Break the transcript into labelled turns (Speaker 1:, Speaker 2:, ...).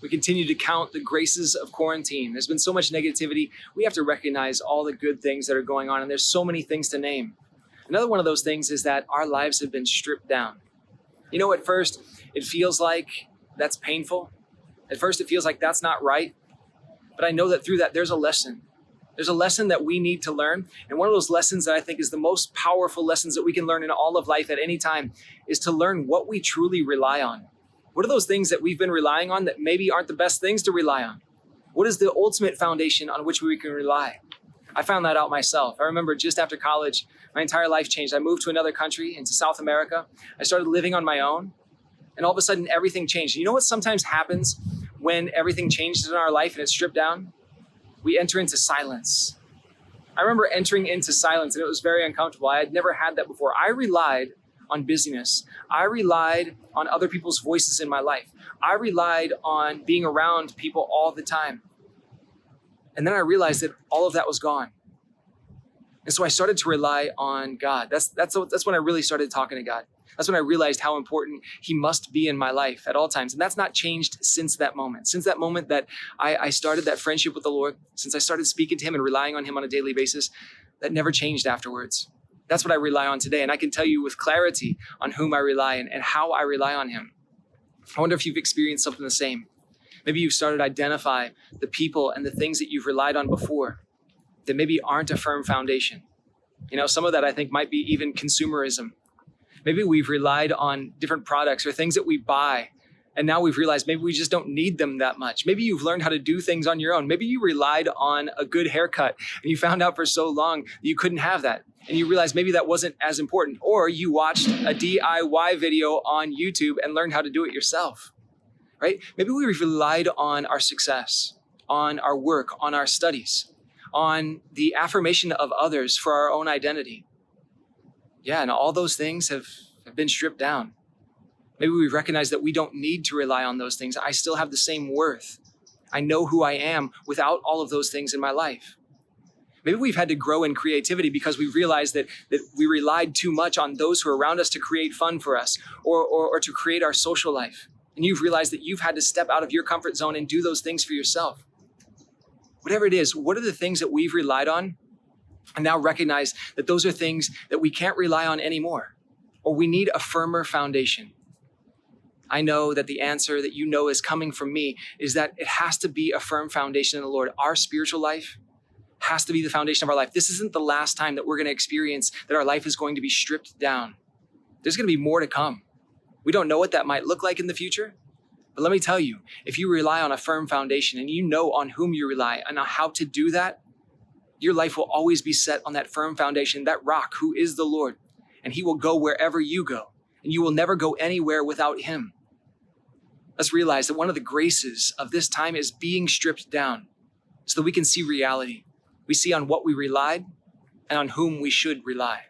Speaker 1: We continue to count the graces of quarantine. There's been so much negativity. We have to recognize all the good things that are going on, and there's so many things to name. Another one of those things is that our lives have been stripped down. You know, at first, it feels like that's painful. At first, it feels like that's not right. But I know that through that, there's a lesson. There's a lesson that we need to learn. And one of those lessons that I think is the most powerful lessons that we can learn in all of life at any time is to learn what we truly rely on. What are those things that we've been relying on that maybe aren't the best things to rely on? What is the ultimate foundation on which we can rely? I found that out myself. I remember just after college, my entire life changed. I moved to another country, into South America. I started living on my own. And all of a sudden, everything changed. You know what sometimes happens when everything changes in our life and it's stripped down? We enter into silence. I remember entering into silence, and it was very uncomfortable. I had never had that before. I relied on busyness. I relied on other people's voices in my life. I relied on being around people all the time. And then I realized that all of that was gone. And so I started to rely on God. That's when I really started talking to God. That's when I realized how important he must be in my life at all times. And that's not changed since that moment. Since that moment that I started that friendship with the Lord, since I started speaking to him and relying on him on a daily basis, that never changed afterwards. That's what I rely on today. And I can tell you with clarity on whom I rely and how I rely on him. I wonder if you've experienced something the same. Maybe you've started to identify the people and the things that you've relied on before that maybe aren't a firm foundation. You know, some of that I think might be even consumerism. Maybe we've relied on different products or things that we buy, and now we've realized maybe we just don't need them that much. Maybe you've learned how to do things on your own. Maybe you relied on a good haircut and you found out for so long that you couldn't have that. And you realized maybe that wasn't as important. Or you watched a DIY video on YouTube and learned how to do it yourself, right? Maybe we've relied on our success, on our work, on our studies, on the affirmation of others for our own identity. Yeah, and all those things have been stripped down. Maybe we recognize that we don't need to rely on those things. I still have the same worth. I know who I am without all of those things in my life. Maybe we've had to grow in creativity because we realized that we relied too much on those who are around us to create fun for us or to create our social life. And you've realized that you've had to step out of your comfort zone and do those things for yourself. Whatever it is, what are the things that we've relied on? And now recognize that those are things that we can't rely on anymore, or we need a firmer foundation. I know that the answer that you know is coming from me is that it has to be a firm foundation in the Lord. Our spiritual life has to be the foundation of our life. This isn't the last time that we're going to experience that our life is going to be stripped down. There's going to be more to come. We don't know what that might look like in the future. But let me tell you, if you rely on a firm foundation and you know on whom you rely and on how to do that, your life will always be set on that firm foundation, that rock who is the Lord, and he will go wherever you go, and you will never go anywhere without him. Let's realize that one of the graces of this time is being stripped down so that we can see reality. We see on what we relied and on whom we should rely.